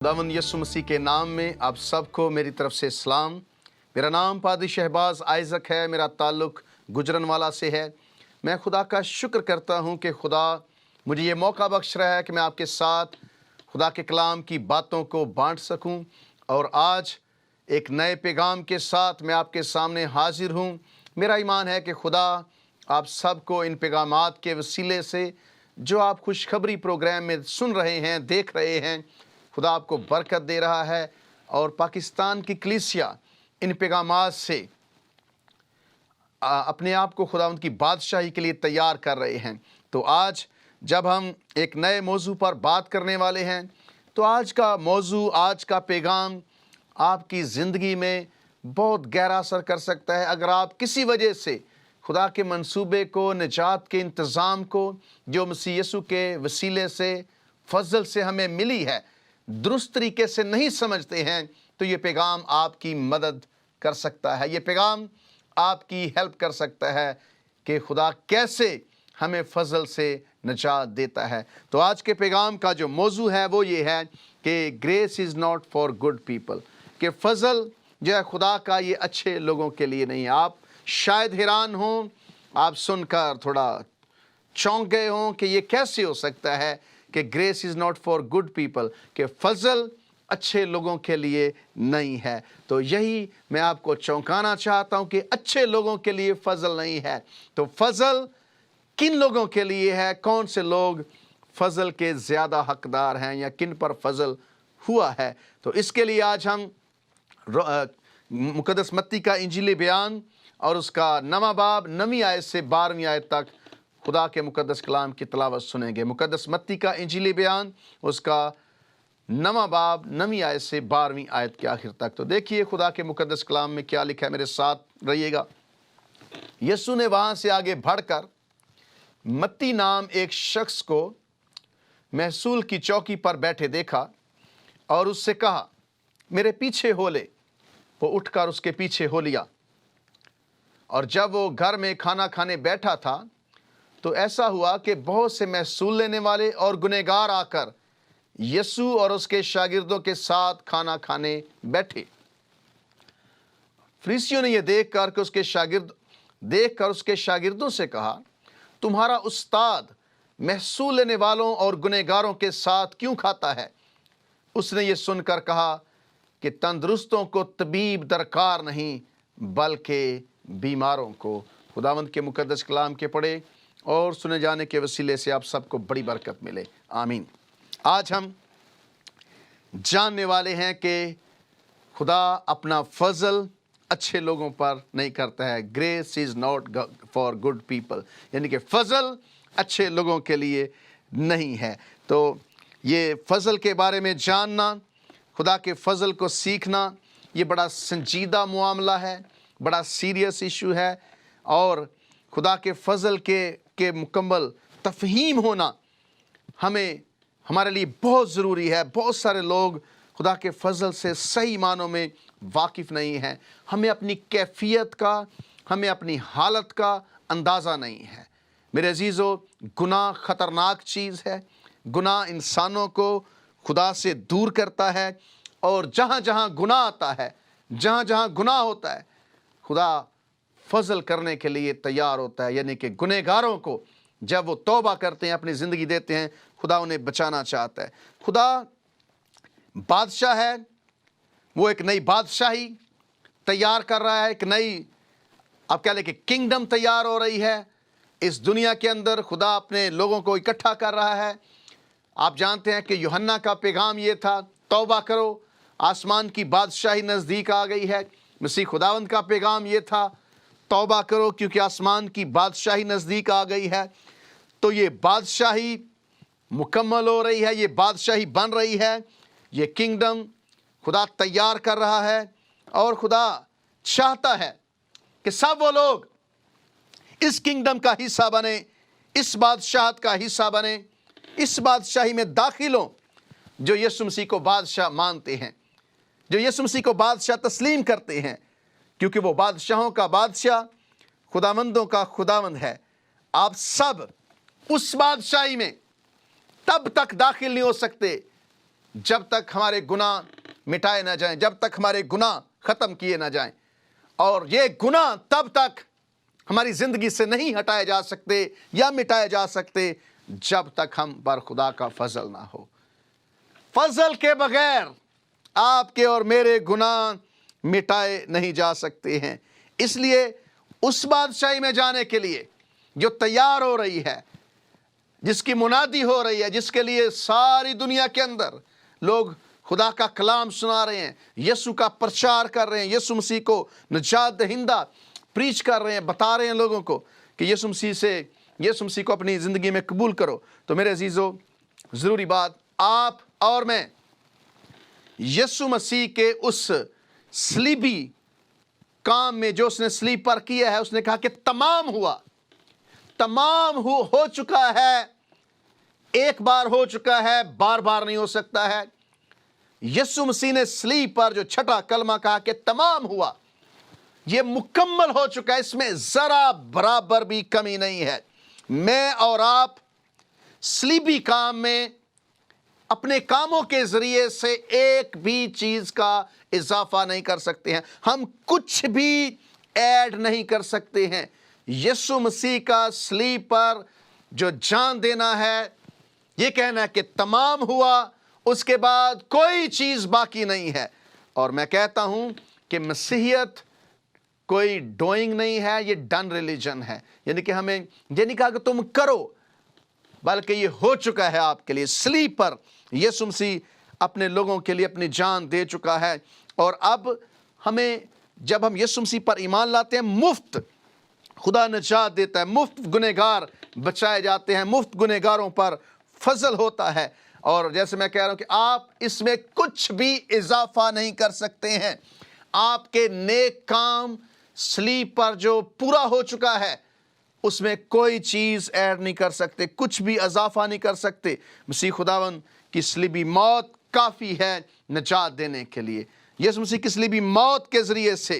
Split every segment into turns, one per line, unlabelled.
खुदावंद यीशु मसीह के नाम में आप सबको मेरी तरफ से सलाम। मेरा नाम पादी शहबाज आइज़क है। मेरा ताल्लुक़ गुजरनवाला से है। मैं खुदा का शुक्र करता हूँ कि खुदा मुझे ये मौका बख्श रहा है कि मैं आपके साथ खुदा के कलाम की बातों को बांट सकूँ। और आज एक नए पैगाम के साथ मैं आपके सामने हाजिर हूँ। मेरा ईमान है कि खुदा आप सबको इन पैगामात के वसीले से जो आप खुशखबरी प्रोग्राम में सुन रहे हैं, देख रहे हैं, खुदा आपको बरकत दे रहा है। और पाकिस्तान की कलीसिया इन पैगामात से अपने आप को खुदावंद की बादशाही के लिए तैयार कर रहे हैं। तो आज जब हम एक नए मौजू पर बात करने वाले हैं, तो आज का मौजू, आज का पैगाम आपकी ज़िंदगी में बहुत गहरा असर कर सकता है। अगर आप किसी वजह से खुदा के मंसूबे को, निजात के इंतज़ाम को जो मसीह यीशु के वसीले से, फजल से हमें मिली है, दुरुस्त तरीके से नहीं समझते हैं, तो ये पैगाम आपकी मदद कर सकता है। ये पैगाम आपकी हेल्प कर सकता है कि खुदा कैसे हमें फजल से निजात देता है। तो आज के पैगाम का जो मौजू है वो ये है कि grace is not for good people, कि फजल जो है खुदा का ये अच्छे लोगों के लिए नहीं है। आप शायद हैरान हों, आप सुनकर थोड़ा चौंक गए हों कि ये कैसे हो सकता है कि grace is not for good people, कि फजल अच्छे लोगों के लिए नहीं है। तो यही मैं आपको चौंकाना चाहता हूँ कि अच्छे लोगों के लिए फजल नहीं है। तो फजल किन लोगों के लिए है? कौन से लोग फजल के ज़्यादा हकदार हैं या किन पर फजल हुआ है? तो इसके लिए आज हम मुकद्दस मत्ती का इंजीली बयान और उसका 9वां बाब 9वीं आयत से 12वीं आयत तक खुदा के मुकद्दस कलाम की तिलावत सुनेंगे। मुकद्दस मत्ती का इंजीली बयान, उसका 9वां बाब 9वीं आयत से 12वीं आयत के आखिर तक। तो देखिए खुदा के मुकद्दस कलाम में क्या लिखा है, मेरे साथ रहिएगा। यीशु ने वहाँ से आगे बढ़कर मत्ती नाम एक शख्स को महसूल की चौकी पर बैठे देखा और उससे कहा, मेरे पीछे हो ले। वो उठकर उसके पीछे हो लिया। और जब वो घर में खाना खाने बैठा था तो ऐसा हुआ कि बहुत से महसूल लेने वाले और गुनहगार आकर यीशु और उसके शागिर्दों के साथ खाना खाने बैठे। फरीसियों ने यह देखकर उसके शागिर्दों से कहा, तुम्हारा उस्ताद महसूल लेने वालों और गुनहगारों के साथ क्यों खाता है? उसने ये सुनकर कहा कि तंदुरुस्तों को तबीब दरकार नहीं बल्कि बीमारों को। खुदावंद के मुकद्दस कलाम के पढ़े और सुने जाने के वसीले से आप सबको बड़ी बरकत मिले। आमीन। आज हम जानने वाले हैं कि खुदा अपना फजल अच्छे लोगों पर नहीं करता है। Grace is not for good people, यानी कि फजल अच्छे लोगों के लिए नहीं है। तो ये फजल के बारे में जानना, खुदा के फजल को सीखना, ये बड़ा संजीदा मामला है, बड़ा सीरियस इशू है। और खुदा के फजल के मुकम्मल तफहीम होना हमारे लिए बहुत ज़रूरी है। बहुत सारे लोग खुदा के फजल से सही मानों में वाकिफ़ नहीं हैं। हमें अपनी कैफियत का, हमें अपनी हालत का अंदाज़ा नहीं है। मेरे अजीज़ों, गुनाह ख़तरनाक चीज़ है। गुनाह इंसानों को खुदा से दूर करता है। और जहाँ जहाँ गुनाह आता है, जहाँ जहाँ गुनाह होता है, खुदा फजल करने के लिए तैयार होता है। यानी कि गुनहगारों को जब वो तौबा करते हैं, अपनी ज़िंदगी देते हैं, खुदा उन्हें बचाना चाहता है। खुदा बादशाह है, वो एक नई बादशाही तैयार कर रहा है। एक नई, आप कह लें कि किंगडम तैयार हो रही है इस दुनिया के अंदर। खुदा अपने लोगों को इकट्ठा कर रहा है। आप जानते हैं कि यूहन्ना का पैगाम ये था, तौबा करो, आसमान की बादशाही नज़दीक आ गई है। मसीह खुदावंद का पैगाम ये था, तौबा करो क्योंकि आसमान की बादशाही नज़दीक आ गई है। तो ये बादशाही मुकम्मल हो रही है, ये बादशाही बन रही है, ये किंगडम खुदा तैयार कर रहा है। और खुदा चाहता है कि सब वो लोग इस किंगडम का हिस्सा बने, इस बादशाहत का हिस्सा बने, इस बादशाही में दाखिल हों जो यीशु मसीह को बादशाह मानते हैं, जो यीशु मसीह को बादशाह तस्लीम करते हैं। क्योंकि वो बादशाहों का बादशाह, खुदावंदों का खुदावंद है। आप सब उस बादशाही में तब तक दाखिल नहीं हो सकते جب تک ہمارے گناہ مٹائے نہ جائیں، جب تک ہمارے گناہ ختم کیے نہ جائیں، اور یہ گناہ تب تک ہماری زندگی سے نہیں ہٹائے جا سکتے یا مٹائے جا سکتے جب تک ہم پر خدا کا فضل نہ ہو۔ فضل کے بغیر آپ کے اور میرے گناہ مٹائے نہیں جا سکتے ہیں۔ اس لیے اس بادشاہی میں جانے کے لیے جو تیار ہو رہی ہے، جس کی منادی ہو رہی ہے، جس کے لیے ساری دنیا کے اندر لوگ خدا کا کلام سنا رہے ہیں، یسوع کا پرچار کر رہے ہیں، یسوع مسیح کو نجات دہندہ پریچ کر رہے ہیں، بتا رہے ہیں لوگوں کو کہ یسوع مسیح کو اپنی زندگی میں قبول کرو، تو میرے عزیزو، ضروری بات، آپ اور میں یسوع مسیح کے اس صلیبی کام میں جو اس نے صلیب پر کیا ہے، اس نے کہا کہ تمام ہوا، تمام ہو چکا ہے، ایک بار ہو چکا ہے، بار بار نہیں ہو سکتا ہے۔ یسوع مسیح نے صلیب پر جو چھٹا کلمہ کہا کہ تمام ہوا، یہ مکمل ہو چکا ہے، اس میں ذرا برابر بھی کمی نہیں ہے۔ میں اور آپ صلیبی کام میں اپنے کاموں کے ذریعے سے ایک بھی چیز کا اضافہ نہیں کر سکتے ہیں، ہم کچھ بھی ایڈ نہیں کر سکتے ہیں۔ یسوع مسیح کا صلیب پر جو جان دینا ہے، یہ کہنا ہے کہ تمام ہوا، اس کے بعد کوئی چیز باقی نہیں ہے۔ اور میں کہتا ہوں کہ مسیحیت کوئی ڈوئنگ نہیں ہے، یہ ڈن ریلیجن ہے، یعنی کہ ہمیں یہ نہیں کہا کہ تم کرو، بلکہ یہ ہو چکا ہے آپ کے لیے۔ صلیب پر یسوع مسیح اپنے لوگوں کے لیے اپنی جان دے چکا ہے، اور اب ہمیں جب ہم یسوع مسیح پر ایمان لاتے ہیں، مفت خدا نجات دیتا ہے، مفت گنہگار بچائے جاتے ہیں، مفت گنہگاروں پر فضل ہوتا ہے۔ اور جیسے میں کہہ رہا ہوں کہ آپ اس میں کچھ بھی اضافہ نہیں کر سکتے ہیں۔ آپ کے نیک کام صلیب پر جو پورا ہو چکا ہے، اس میں کوئی چیز ایڈ نہیں کر سکتے، کچھ بھی اضافہ نہیں کر سکتے۔ مسیح خداوند کی صلیبی موت کافی ہے نجات دینے کے لیے۔ یسوع مسیح کی صلیبی موت کے ذریعے سے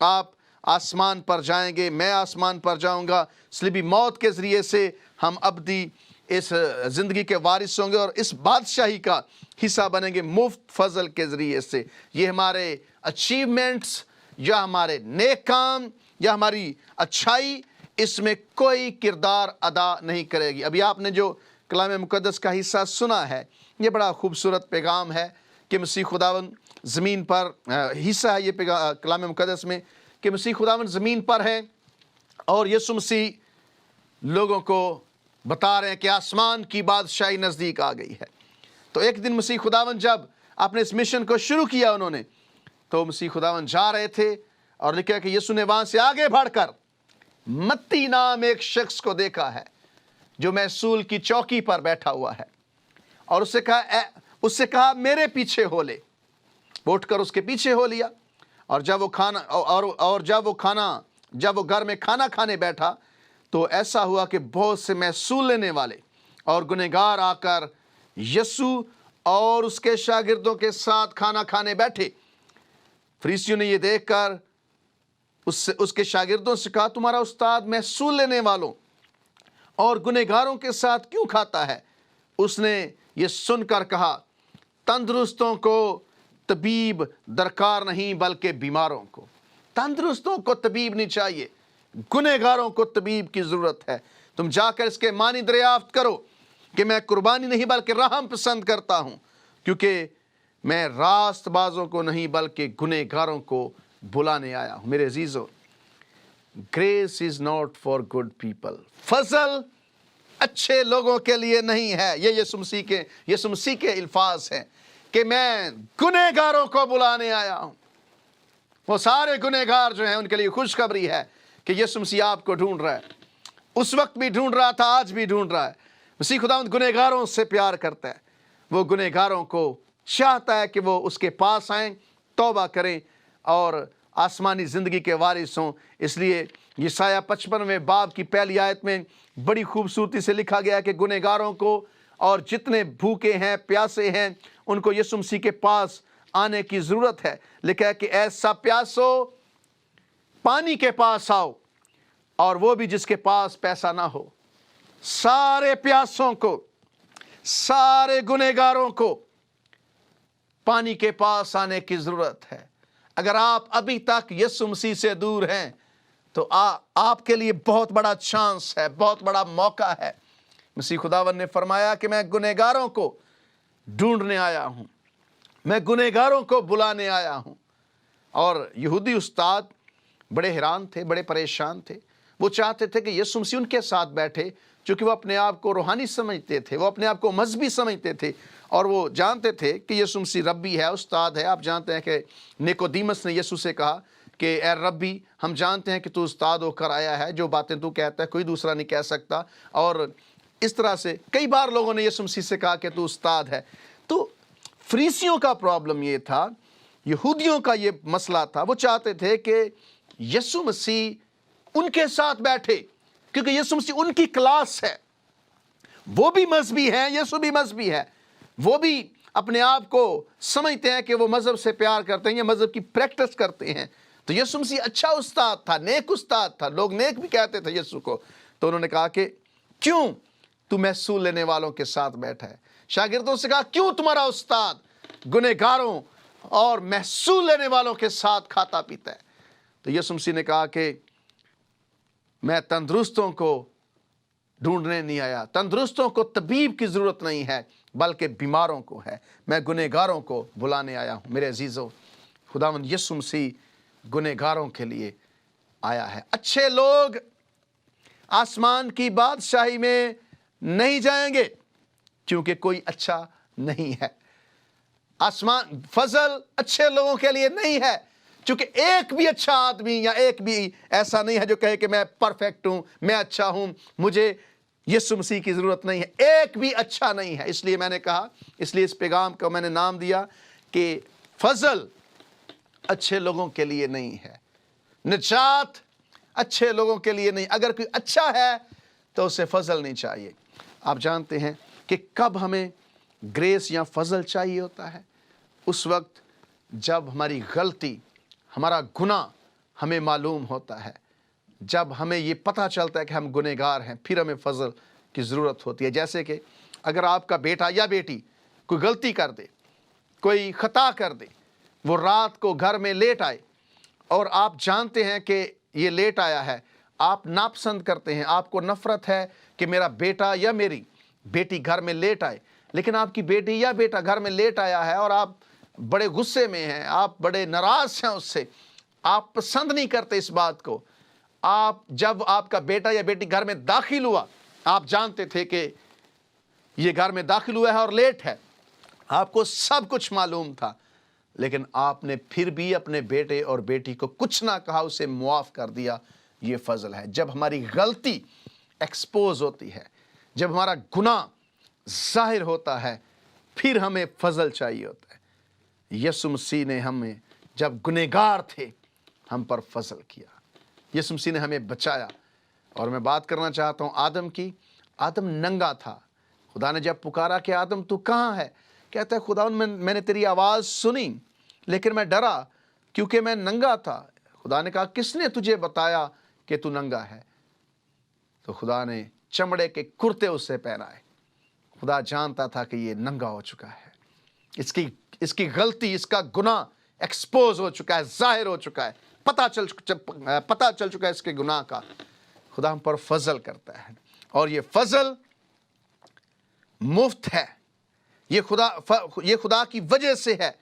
آپ آسمان پر جائیں گے، میں آسمان پر جاؤں گا۔ صلیبی موت کے ذریعے سے ہم ابدی اس زندگی کے وارث ہوں گے اور اس بادشاہی کا حصہ بنیں گے مفت فضل کے ذریعے سے۔ یہ ہمارے اچیومنٹس یا ہمارے نیک کام یا ہماری اچھائی اس میں کوئی کردار ادا نہیں کرے گی۔ ابھی آپ نے جو کلام مقدس کا حصہ سنا ہے، یہ بڑا خوبصورت پیغام ہے کہ مسیح خداوند زمین پر حصہ ہے، یہ کلام مقدس میں کہ مسیح خداوند زمین پر ہے اور یسوع مسیح لوگوں کو بتا رہے ہیں کہ آسمان کی بادشاہی نزدیک آ گئی ہے۔ تو ایک دن مسیح خداوند جب اپنے اس مشن کو شروع کیا انہوں نے، تو مسیح خداوند جا رہے تھے اور لکھا کہ یسوع نے وہاں سے آگے بڑھ کر متی نام ایک شخص کو دیکھا ہے جو محصول کی چوکی پر بیٹھا ہوا ہے، اور اس سے کہا میرے پیچھے ہو لے۔ وہ اٹھ کر اس کے پیچھے ہو لیا، اور جب وہ گھر میں کھانا کھانے بیٹھا تو ایسا ہوا کہ بہت سے محصول لینے والے اور گنہگار آ کر یسوع اور اس کے شاگردوں کے ساتھ کھانا کھانے بیٹھے۔ فریسیوں نے یہ دیکھ کر اس کے شاگردوں سے کہا، تمہارا استاد محصول لینے والوں اور گنہگاروں کے ساتھ کیوں کھاتا ہے؟ اس نے یہ سن کر کہا، تندرستوں کو طبیب درکار نہیں بلکہ بیماروں کو۔ تندرستوں کو طبیب نہیں چاہیے، گنہگاروں کو طبیب کی ضرورت ہے۔ تم جا کر اس کے معنی دریافت کرو کہ میں قربانی نہیں بلکہ رحم پسند کرتا ہوں، کیونکہ میں راست بازوں کو نہیں بلکہ گنہگاروں کو بلانے آیا ہوں۔ میرے عزیزو، grace is not for good people, فضل اچھے لوگوں کے لیے نہیں ہے۔ یہ یسوع مسیح کے الفاظ ہیں کہ میں گنہگاروں کو بلانے آیا ہوں۔ وہ سارے گنہگار جو ہیں ان کے لیے خوشخبری ہے کہ یسوع مسیح آپ کو ڈھونڈ رہا ہے۔ اس وقت بھی ڈھونڈ رہا تھا، آج بھی ڈھونڈ رہا ہے۔ مسیح خداوند گنہگاروں سے پیار کرتا ہے، وہ گنہگاروں کو چاہتا ہے کہ وہ اس کے پاس آئیں، توبہ کریں اور آسمانی زندگی کے وارث ہوں۔ اس لیے یسایہ 55ویں باب کی پہلی آیت میں بڑی خوبصورتی سے لکھا گیا کہ گنہگاروں کو اور جتنے بھوکے ہیں پیاسے ہیں ان کو یسوع مسیح کے پاس آنے کی ضرورت ہے۔ لکھا ہے کہ ایسا پیاسو پانی کے پاس آؤ، اور وہ بھی جس کے پاس پیسہ نہ ہو۔ سارے پیاسوں کو، سارے گنہگاروں کو पानी के पास आने की ज़रूरत है। अगर आप अभी तक यीशु मसीह से दूर हैं तो आपके लिए बहुत बड़ा चांस है, बहुत बड़ा मौका है। मसीह खुदावन ने फरमाया कि मैं गुनहगारों को ढूंढने आया हूँ, मैं गुनहगारों को बुलाने आया हूँ। और यहूदी उस्ताद बड़े हैरान थे, बड़े परेशान थे। वो चाहते थे कि यीशु मसीह उनके साथ बैठे, क्योंकि वो अपने आप को रूहानी समझते थे, वो अपने आप को मजहबी समझते थे, और वो जानते थे कि यीशु मसीह रब्बी है, उस्ताद है। आप जानते हैं कि निकोदेमुस ने यीशु से कहा कि ए रब्बी, हम जानते हैं कि तू उस्ताद होकर आया है, जो बातें तू कहता है कोई दूसरा नहीं कह सकता। और इस तरह से कई बार लोगों ने यीशु मसीह से कहा कि तू उस्ताद है। तो फरीसियों का प्रॉब्लम ये था, यहूदियों का ये मसला था, वो चाहते थे कि यीशु मसीह उनके साथ बैठे, क्योंकि यीशु मसीह उनकी क्लास है। वो भी मजहबी हैं, यीशु भी मजहबी है, वो भी अपने आप को समझते हैं कि वो मजहब से प्यार करते हैं या मजहब की प्रैक्टिस करते हैं। तो यीशु मसीह अच्छा उस्ताद था, नेक उस्ताद था, लोग नेक भी कहते थे यीशु को। तो उन्होंने कहा कि क्यों तू महसूल लेने वालों के साथ बैठा है। शागिर्दों से कहा, क्यों तुम्हारा उस्ताद गुनहगारों और महसूल लेने वालों के साथ खाता पीता है। तो यीशु मसीह ने कहा कि मैं तंदुरुस्तों को ढूंढने नहीं आया, तंदुरुस्तों को तबीब की ज़रूरत नहीं है, बल्कि बीमारों को है। मैं गुनहगारों को बुलाने आया हूँ। मेरे अजीज़ों, खुदावंद यीशु मसीह गुनहगारों के लिए आया है। अच्छे लोग आसमान की बादशाही में नहीं जाएंगे, क्योंकि कोई अच्छा नहीं है। आसमान फजल अच्छे लोगों के लिए नहीं है, क्योंकि एक भी अच्छा आदमी या एक भी ऐसा नहीं है जो कहे कि मैं परफेक्ट हूं, मैं अच्छा हूं, मुझे यीशु मसीह की ज़रूरत नहीं है। एक भी अच्छा नहीं है। इसलिए मैंने कहा, इसलिए इस पैगाम को मैंने नाम दिया कि फजल अच्छे लोगों के लिए नहीं है, निजात अच्छे लोगों के लिए नहीं। अगर कोई अच्छा है तो उसे फजल नहीं चाहिए। आप जानते हैं कि कब हमें ग्रेस या फजल चाहिए होता है? उस वक्त जब हमारी गलती, हमारा गुनाह हमें मालूम होता है, जब हमें ये पता चलता है कि हम गुनहगार हैं, फिर हमें फजल की ज़रूरत होती है। जैसे कि अगर आपका बेटा या बेटी कोई गलती कर दे, कोई ख़ता कर दे, वो रात को घर में लेट आए और आप जानते हैं कि ये लेट आया है, आप नापसंद करते हैं, आपको नफ़रत है कि मेरा बेटा या मेरी बेटी घर में लेट आए, लेकिन आपकी बेटी या बेटा घर में लेट आया है और आप बड़े गुस्से में हैं, आप बड़े नाराज़ हैं उससे, आप पसंद नहीं करते इस बात को। आप जब आपका बेटा या बेटी घर में दाखिल हुआ, आप जानते थे कि ये घर में दाखिल हुआ है और लेट है, आपको सब कुछ मालूम था, लेकिन आपने फिर भी अपने बेटे और बेटी को कुछ ना कहा, उसे मुआफ़ कर दिया। ये फजल है। जब हमारी गलती एक्सपोज होती है, जब हमारा गुनाह जाहिर होता है, फिर हमें फजल चाहिए होता है। यीशु मसीह ने हमें जब गुनहगार थे हम पर फजल किया, यीशु मसीह ने हमें बचाया। और मैं बात करना चाहता हूँ आदम की। आदम नंगा था, खुदा ने जब पुकारा कि आदम तू कहाँ है, कहता है खुदा मैंने तेरी आवाज़ सुनी लेकिन मैं डरा क्योंकि मैं नंगा था। खुदा ने कहा किसने तुझे बताया कि तू नंगा है? तो खुदा ने चमड़े के कुर्ते उससे पहनाए। खुदा जानता था कि ये नंगा हो चुका है, इसकी गलती, इसका गुनाह एक्सपोज हो चुका है, जाहिर हो चुका है, पता चल चुका है इसके गुनाह का। खुदा हम पर फजल करता है और ये फजल मुफ्त है। ये खुदा की वजह से है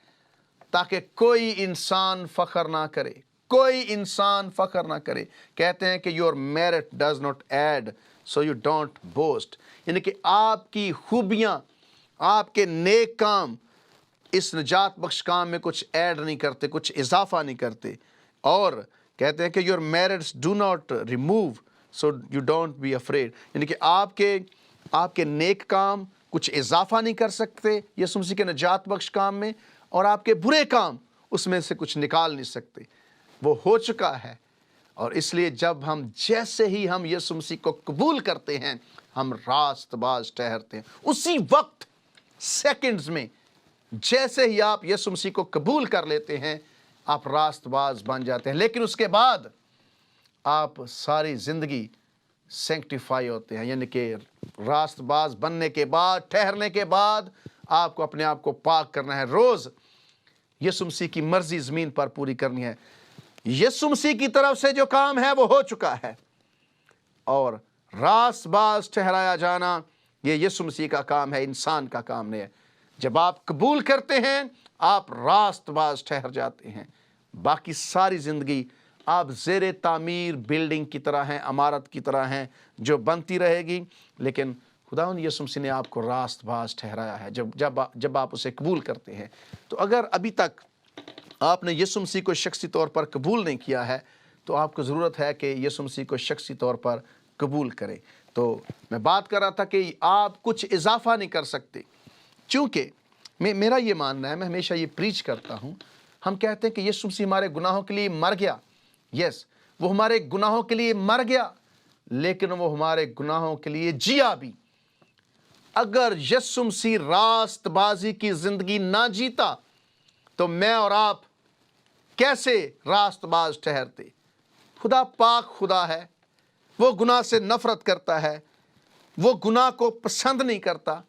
ताकि कोई इंसान फख्र ना करे, कोई इंसान फख्र ना करे। कहते हैं कि your merit does not add so you don't boast, यानी कि आपकी खूबियाँ, आपके नेक काम इस निजात बख्श काम में कुछ ऐड नहीं करते, कुछ इजाफा नहीं करते। और कहते हैं कि your merits do not remove so you don't be afraid, यानी कि आपके नेक काम कुछ इजाफा नहीं कर सकते यीशु मसीह के निजात बख्श काम में, और आपके बुरे काम उसमें से कुछ निकाल नहीं सकते। वो हो चुका है। और इसलिए जब हम जैसे ही हम यीशु मसीह को कबूल करते हैं, हम रास्तबाज ठहरते हैं। उसी वक्त सेकंड्स में जैसे ही आप यीशु मसीह को कबूल कर लेते हैं, आप रास्तबाज बन जाते हैं। लेकिन उसके बाद आप सारी ज़िंदगी सैंक्टिफाई होते हैं, यानी कि रास्तबाज बनने के बाद, ठहरने के बाद आपको अपने आप को पाक करना है। रोज़ यीशु मसीह की मर्जी ज़मीन पर पूरी करनी है। यीशु मसीह की तरफ से जो काम है वो हो चुका है, और रास्तबाज ठहराया जाना ये यीशु मसीह का काम है, इंसान का काम नहीं है। जब आप कबूल करते हैं आप रास्तबाज ठहर जाते हैं। बाकी सारी ज़िंदगी आप ज़ेरे तामीर बिल्डिंग की तरह हैं, इमारत की तरह हैं जो बनती रहेगी, लेकिन खुदावंद यीशु मसीह ने आपको रास्तबाज ठहराया है जब आप उसे कबूल करते हैं। तो अगर अभी तक आपने यीशु मसीह को शख्सी तौर पर कबूल नहीं किया है तो आपको ज़रूरत है कि यीशु मसीह को शख्सी तौर पर कबूल करें। तो मैं बात कर रहा था कि आप कुछ इजाफा नहीं कर सकते, चूँकि मेरा ये मानना है, मैं हमेशा ये प्रीच करता हूँ, हम कहते हैं कि यीशु मसीह हमारे गुनाहों के लिए मर गया। यस, वो हमारे गुनाहों के लिए मर गया, लेकिन वो हमारे गुनाहों के लिए जिया भी। अगर यीशु मसीह रास्तबाजी की ज़िंदगी ना जीता तो मैं और आप कैसे रास्तबाज ठहरते। खुदा पाक खुदा है, वो गुनाह से नफरत करता है, वो गुनाह को पसंद नहीं करता।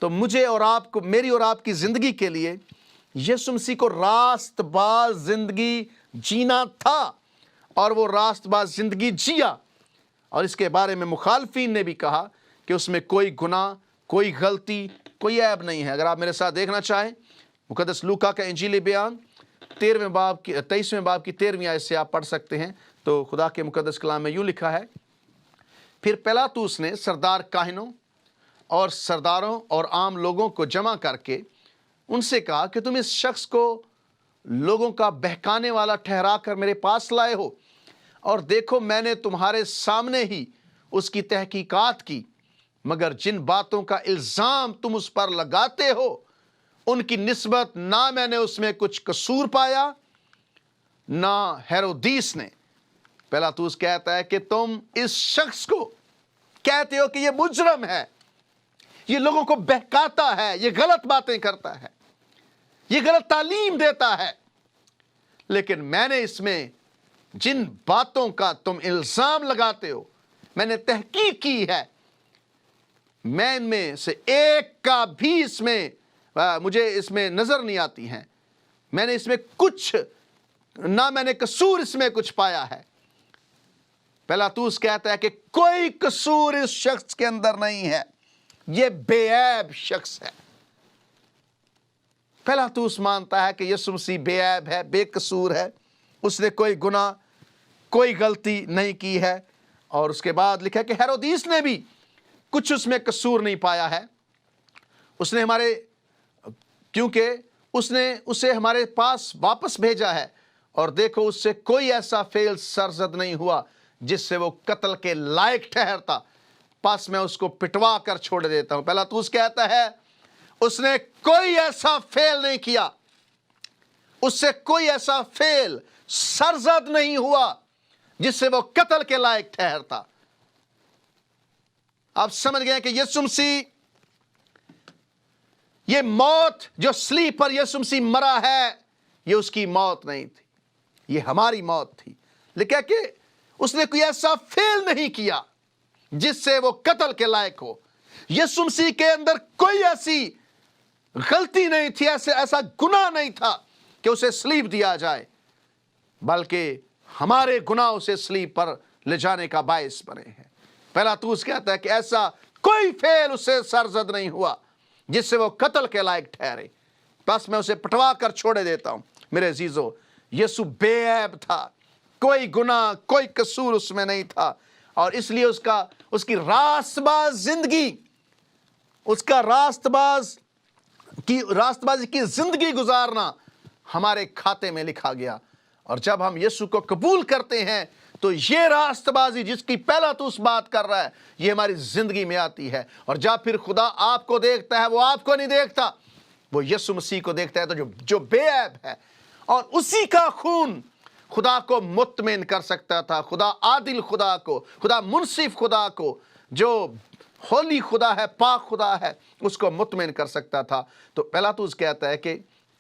तो मुझे और आपको, मेरी और आपकी ज़िंदगी के लिए यीशु मसीह को रास्तबाज ज़िंदगी जीना था, और वो रास्तबाज ज़िंदगी जिया। और इसके बारे में मुखालफीन ने भी कहा कि उसमें कोई गुनाह, कोई गलती, कोई ऐब नहीं है। अगर आप मेरे साथ देखना चाहें मुकद्दस लूका का इंजीली बयान 23वें बाब की 13वीं आयत से आप पढ़ सकते हैं। तो खुदा के मुकद्दस कलाम में यूँ लिखा है, फिर पिलातुस ने सरदार काहिनों और सरदारों और आम लोगों को जमा करके उनसे कहा कि तुम इस शख्स को लोगों का बहकाने वाला ठहरा कर मेरे पास लाए हो, और देखो मैंने तुम्हारे सामने ही उसकी तहकीकात की, मगर जिन बातों का इल्ज़ाम तुम उस पर लगाते हो उनकी निस्बत ना मैंने उसमें कुछ कसूर पाया ना हेरोदीस ने। पिलातुस कहता है कि तुम इस शख्स को कहते हो कि ये मुजरम है, ये लोगों को बहकाता है, ये गलत बातें करता है, ये गलत तालीम देता है, लेकिन मैंने इसमें जिन बातों का तुम इल्ज़ाम लगाते हो मैंने तहकीक की है, मैं इनमें से एक का भी इसमें मुझे इसमें नज़र नहीं आती हैं। मैंने इसमें कुछ ना मैंने कसूर इसमें कुछ पाया है। पिलातुस कहता है कि कोई कसूर इस शख्स के अंदर नहीं है, ये बेऐब शख्स है। पिलातुस मानता है कि यीशु मसीह बेऐब है, बेकसूर है, उसने कोई गुनाह, कोई गलती नहीं की है। और उसके बाद लिखा है कि हेरोदीस ने भी कुछ उसमें कसूर नहीं पाया है। उसने क्योंकि उसने उसे हमारे पास वापस भेजा है, और देखो उससे कोई ऐसा फेल सरजद नहीं हुआ जिससे वो कत्ल के लायक ठहरता, पास मैं उसको पिटवा कर छोड़ देता हूं। पिलातुस कहता है उसने कोई ऐसा फेल नहीं किया, उससे कोई ऐसा फेल सरजद नहीं हुआ जिससे वो कत्ल के लायक ठहरता। आप समझ गए कि यीशु मसीह, ये मौत जो सलीब पर यीशु मसीह मरा है, ये उसकी मौत नहीं थी, ये हमारी मौत थी। लेकिन कि उसने कोई ऐसा फेल नहीं किया जिससे वो कत्ल के लायक हो। यीशु मसीह के अंदर कोई ऐसी गलती नहीं थी, ऐसा गुनाह नहीं था कि उसे सलीब दिया जाए, बल्कि हमारे गुनाह उसे सलीब पर ले जाने का बायस बने हैं। पिलातुस कहता है कि ऐसा कोई फेल उससे सरजद नहीं हुआ जिससे वो कत्ल के लायक ठहरे, बस मैं उसे पटवा कर छोड़े देता हूं। मेरे अजीजों, यीशु बेऐब था, कोई गुनाह, कोई कसूर उसमें नहीं था, और इसलिए उसकी रास्तबाज जिंदगी, उसका रास्तबाजी की जिंदगी गुजारना हमारे खाते में लिखा गया। और जब हम यीशु को कबूल करते हैं तो ये रास्तबाजी जिसकी पिलातुस बात कर रहा है, ये हमारी जिंदगी में आती है। और जब फिर खुदा आपको देखता है, वो आपको नहीं देखता, वो यीशु मसीह को देखता है, तो जो बेऐब है, और उसी का खून खुदा को मुतमिन कर सकता था, खुदा आदिल खुदा को, खुदा मुनसिफ खुदा को, जो होली खुदा है, पाक खुदा है, उसको मुतमिन कर सकता था। तो पिलातुस कहता है कि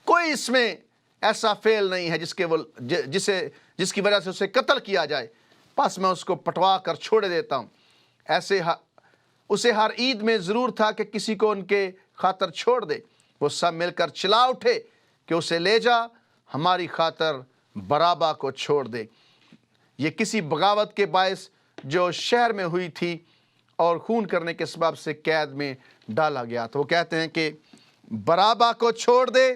कोई इसमें ऐसा फेल नहीं है जिसकी वजह से उसे कत्ल किया जाए, बस मैं उसको पटवा कर छोड़ देता हूँ। ऐसे उसे हर ईद में ज़रूर था कि किसी को उनके खातर छोड़ दे। वो सब मिलकर चिल्ला उठे کہ اسے لے جا، ہماری خاطر بارابا کو چھوڑ دے۔ یہ کسی بغاوت کے باعث جو شہر میں ہوئی تھی اور خون کرنے کے سبب سے قید میں ڈالا گیا، تو وہ کہتے ہیں کہ بارابا کو چھوڑ دے،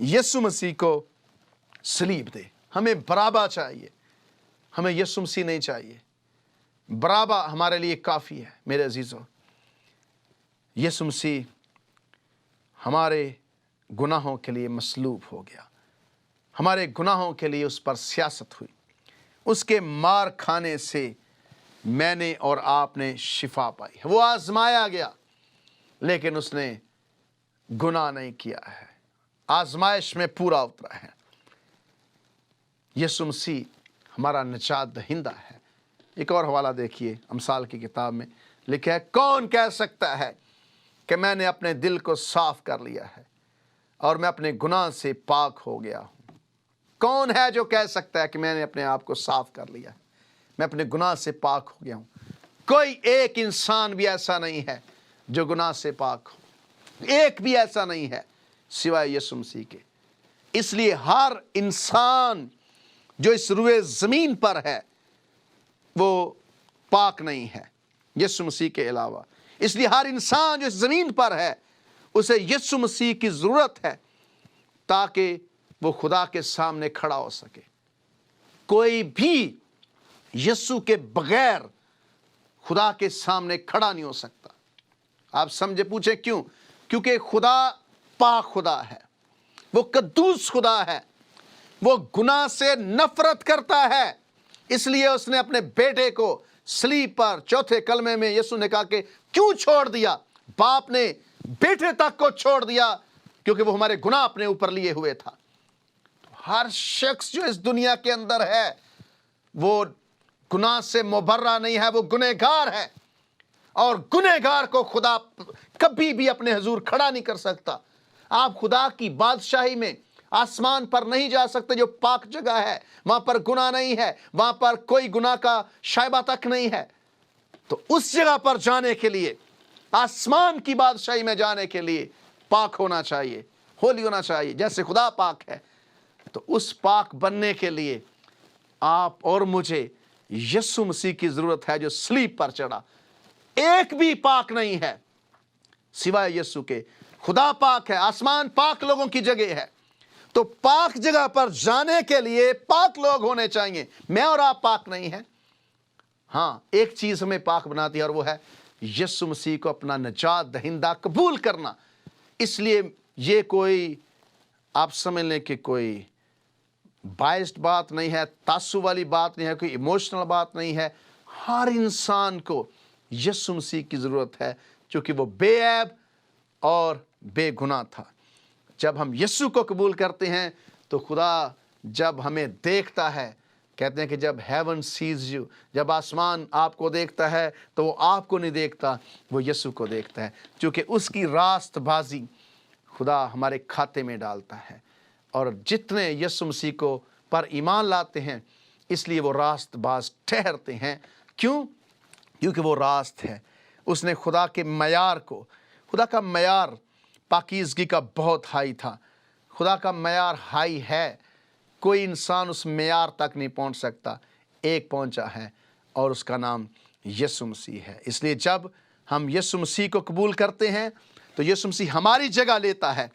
یسوع مسیح کو صلیب دے۔ ہمیں بارابا چاہیے، ہمیں یسوع مسیح نہیں چاہیے۔ بارابا ہمارے لیے کافی ہے میرے عزیزوں۔ یسوع مسیح ہمارے گناہوں کے لیے مصلوب ہو گیا، ہمارے گناہوں کے لیے اس پر سیاست ہوئی، اس کے مار کھانے سے میں نے اور آپ نے شفا پائی۔ وہ آزمایا گیا لیکن اس نے گناہ نہیں کیا ہے، آزمائش میں پورا اترا ہے۔ یسوع مسیح ہمارا نجات دہندہ ہے۔ ایک اور حوالہ دیکھیے، امثال کی کتاب میں لکھا ہے، کون کہہ سکتا ہے کہ میں نے اپنے دل کو صاف کر لیا ہے اور میں اپنے گناہ سے پاک ہو گیا ہوں؟ کون ہے جو کہہ سکتا ہے کہ میں نے اپنے آپ کو صاف کر لیا ہے، میں اپنے گناہ سے پاک ہو گیا ہوں؟ کوئی ایک انسان بھی ایسا نہیں ہے جو گناہ سے پاک ہو، ایک بھی ایسا نہیں ہے سوائے یسوع مسیح کے۔ اس لیے ہر انسان جو اس روئے زمین پر ہے وہ پاک نہیں ہے یسوع مسیح کے علاوہ۔ اس لیے ہر انسان جو اس زمین پر ہے اسے یسوع مسیح کی ضرورت ہے تاکہ وہ خدا کے سامنے کھڑا ہو سکے۔ کوئی بھی یسوع کے بغیر خدا کے سامنے کھڑا نہیں ہو سکتا۔ آپ سمجھے، پوچھیں کیوں؟ کیونکہ خدا پاک خدا ہے، وہ قدوس خدا ہے، وہ گناہ سے نفرت کرتا ہے۔ اس لیے اس نے اپنے بیٹے کو صلیب پر چوتھے کلمے میں یسوع نے کہا کہ کیوں چھوڑ دیا؟ باپ نے بیٹے تک کو چھوڑ دیا کیونکہ وہ ہمارے گناہ اپنے اوپر لیے ہوئے تھا۔ ہر شخص جو اس دنیا کے اندر ہے وہ گناہ سے مبرہ نہیں ہے، وہ گنہگار ہے، اور گنہگار کو خدا کبھی بھی اپنے حضور کھڑا نہیں کر سکتا۔ آپ خدا کی بادشاہی میں آسمان پر نہیں جا سکتے جو پاک جگہ ہے، وہاں پر گناہ نہیں ہے، وہاں پر کوئی گناہ کا شائبہ تک نہیں ہے۔ تو اس جگہ پر جانے کے لیے، آسمان کی بادشاہی میں جانے کے لیے پاک ہونا چاہیے، ہولی ہونا چاہیے، جیسے خدا پاک ہے۔ تو اس پاک بننے کے لیے آپ اور مجھے یسوع مسیح کی ضرورت ہے جو صلیب پر چڑھا۔ ایک بھی پاک نہیں ہے سوائے یسوع کے۔ خدا پاک ہے، آسمان پاک لوگوں کی جگہ ہے۔ تو پاک جگہ پر جانے کے لیے پاک لوگ ہونے چاہیے۔ میں اور آپ پاک نہیں ہیں۔ ہاں، ایک چیز ہمیں پاک بناتی ہے اور وہ ہے یسوع مسیح کو اپنا نجات دہندہ قبول کرنا۔ اس لیے یہ کوئی آپ سمجھ لیں کہ کوئی بائسڈ بات نہیں ہے، تعصب والی بات نہیں ہے، کوئی ایموشنل بات نہیں ہے۔ ہر انسان کو یسوع مسیح کی ضرورت ہے چونکہ وہ بے عیب اور بے گناہ تھا۔ جب ہم یسوع کو قبول کرتے ہیں تو خدا جب ہمیں دیکھتا ہے، کہتے ہیں کہ جب ہیون سیز یو، جب آسمان آپ کو دیکھتا ہے تو وہ آپ کو نہیں دیکھتا، وہ یسوع کو دیکھتا ہے، چونکہ اس کی راست بازی خدا ہمارے کھاتے میں ڈالتا ہے۔ اور جتنے یسوع مسیح کو پر ایمان لاتے ہیں اس لیے وہ راست باز ٹھہرتے ہیں۔ کیوں؟ کیونکہ وہ راست ہے۔ اس نے خدا کے معیار کو، خدا کا معیار پاکیزگی کا بہت ہائی تھا۔ خدا کا معیار ہائی ہے، کوئی انسان اس معیار تک نہیں پہنچ سکتا، ایک پہنچا ہے اور اس کا نام یسوع مسیح ہے۔ اس لیے جب ہم یسوع مسیح کو قبول کرتے ہیں تو یسوع مسیح ہماری جگہ لیتا ہے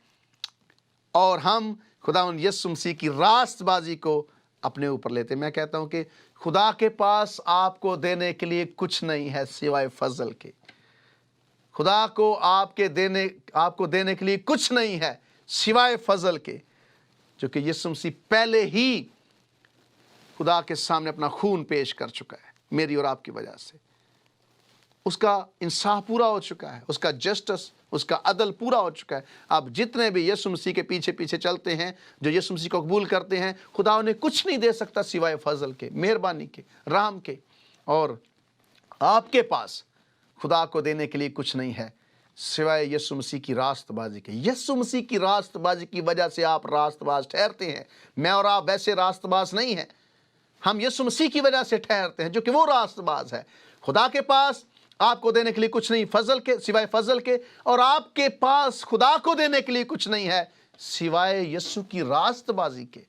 اور ہم خدا یسوع مسیح کی راست بازی کو اپنے اوپر لیتے ہیں۔ میں کہتا ہوں کہ خدا کے پاس آپ کو دینے کے لیے کچھ نہیں ہے سوائے فضل کے۔ خدا کو آپ کو دینے کے لیے کچھ نہیں ہے سوائے فضل کے، جو کہ یسوع مسیح پہلے ہی خدا کے سامنے اپنا خون پیش کر چکا ہے میری اور آپ کی وجہ سے۔ اس کا انصاف پورا ہو چکا ہے، اس کا جسٹس، اس کا عدل پورا ہو چکا ہے۔ اب جتنے بھی یسوع مسیح کے پیچھے پیچھے چلتے ہیں، جو یسوع مسیح کو قبول کرتے ہیں، خدا انہیں کچھ نہیں دے سکتا سوائے فضل کے، مہربانی کے، رحم کے۔ اور آپ کے پاس خدا کو دینے کے لیے کچھ نہیں ہے سوائے یسوع مسیح کی راست بازی کے۔ یسوع مسیح کی راست بازی کی وجہ سے آپ راست باز ٹھہرتے ہیں۔ میں اور آپ ویسے راست باز نہیں ہیں، ہم یسوع مسیح کی وجہ سے ٹھہرتے ہیں جو کہ وہ راست باز ہے۔ خدا کے پاس آپ کو دینے کے لیے کچھ نہیں فضل کے، سوائے فضل کے، اور آپ کے پاس خدا کو دینے کے لیے کچھ نہیں ہے سوائے یسوع کی راست بازی کے۔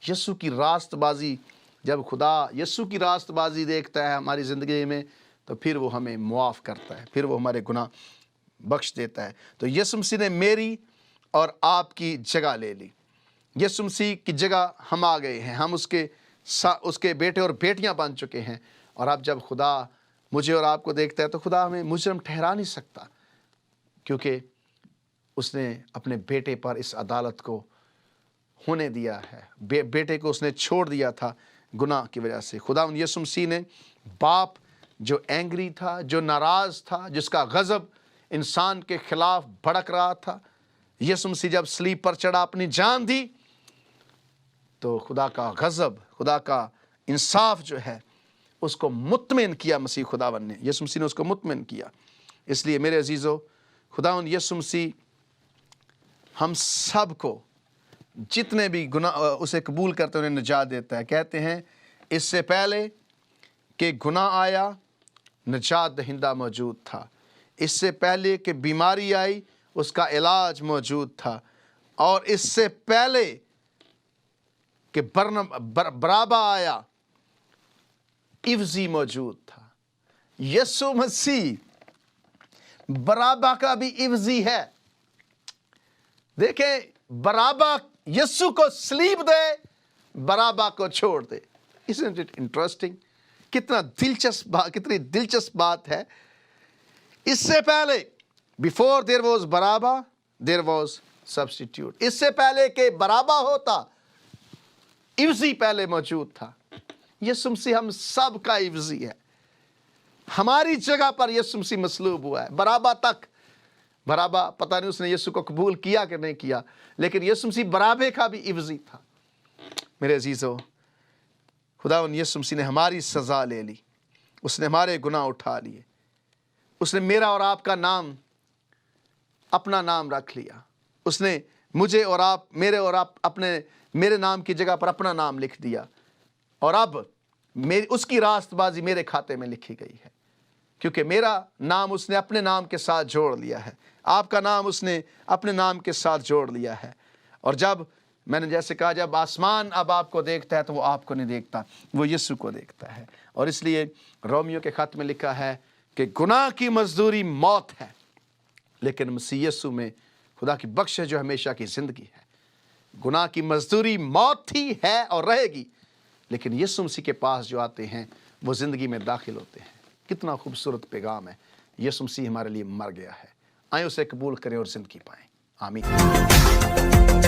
یسوع کی راست بازی، جب خدا یسوع کی راست بازی دیکھتا ہے ہماری زندگی میں تو پھر وہ ہمیں معاف کرتا ہے، پھر وہ ہمارے گناہ بخش دیتا ہے۔ تو یسوع مسیح نے میری اور آپ کی جگہ لے لی۔ یسوع مسیح کی جگہ ہم آ گئے ہیں، ہم اس کے بیٹے اور بیٹیاں بن چکے ہیں۔ اور اب جب خدا مجھے اور آپ کو دیکھتا ہے تو خدا ہمیں مجرم ٹھہرا نہیں سکتا، کیونکہ اس نے اپنے بیٹے پر اس عدالت کو ہونے دیا ہے۔ بیٹے کو اس نے چھوڑ دیا تھا گناہ کی وجہ سے۔ خدا یسوع مسیح نے باپ جو اینگری تھا، جو ناراض تھا، جس کا غضب انسان کے خلاف بھڑک رہا تھا، یسوع مسیح جب صلیب پر چڑھا اپنی جان دی تو خدا کا غضب، خدا کا انصاف جو ہے اس کو مطمئن کیا مسیح خداوند نے، یسوع مسیح نے اس کو مطمئن کیا۔ اس لیے میرے عزیزو، خداوند یسوع مسیح ہم سب کو جتنے بھی گناہ اسے قبول کرتے ہیں انہیں نجات دیتا ہے۔ کہتے ہیں اس سے پہلے کہ گناہ آیا نجات دہندہ موجود تھا، اس سے پہلے کہ بیماری آئی اس کا علاج موجود تھا، اور اس سے پہلے کہ برابا آیا عوضی موجود تھا۔ یسوع مسیح برابا کا بھی عوضی ہے۔ دیکھیں، برابا یسوع کو صلیب دے، برابا کو چھوڑ دے۔ Isn't it interesting؟ کتنی دلچسپ بات ہے۔ اس سے پہلے before there was برابا there was substitute۔ اس سے پہلے کہ برابا ہوتا عوضی پہلے موجود تھا۔ یسوع مسیح ہم سب کا عوضی ہے۔ ہماری جگہ پر یسوع مسیح مصلوب ہوا ہے۔ برابا پتہ نہیں اس نے یسوع کو قبول کیا کہ نہیں کیا، لیکن یسوع مسیح برابے کا بھی عوضی تھا۔ میرے عزیزو، خداوند یسوع مسیح نے ہماری سزا لے لی، اس نے ہمارے گناہ اٹھا لیے، اس نے میرا اور آپ کا نام اپنا نام رکھ لیا، اس نے مجھے اور آپ میرے نام کی جگہ پر اپنا نام لکھ دیا، اور اب اس کی راست بازی میرے کھاتے میں لکھی گئی ہے، کیونکہ میرا نام اس نے اپنے نام کے ساتھ جوڑ لیا ہے، آپ کا نام اس نے اپنے نام کے ساتھ جوڑ لیا ہے۔ اور جب میں نے جیسے کہا، جب آسمان اب آپ کو دیکھتا ہے تو وہ آپ کو نہیں دیکھتا، وہ یسوع کو دیکھتا ہے۔ اور اس لیے رومیو کے خط میں لکھا ہے کہ گناہ کی مزدوری موت ہے، لیکن مسیح یسوع میں خدا کی بخشش جو ہمیشہ کی زندگی ہے۔ گناہ کی مزدوری موت تھی، ہے اور رہے گی، لیکن یسوع مسیح کے پاس جو آتے ہیں وہ زندگی میں داخل ہوتے ہیں۔ کتنا خوبصورت پیغام ہے۔ یسوع مسیح ہمارے لیے مر گیا ہے، آئیں اسے قبول کریں اور زندگی پائیں۔ آمین۔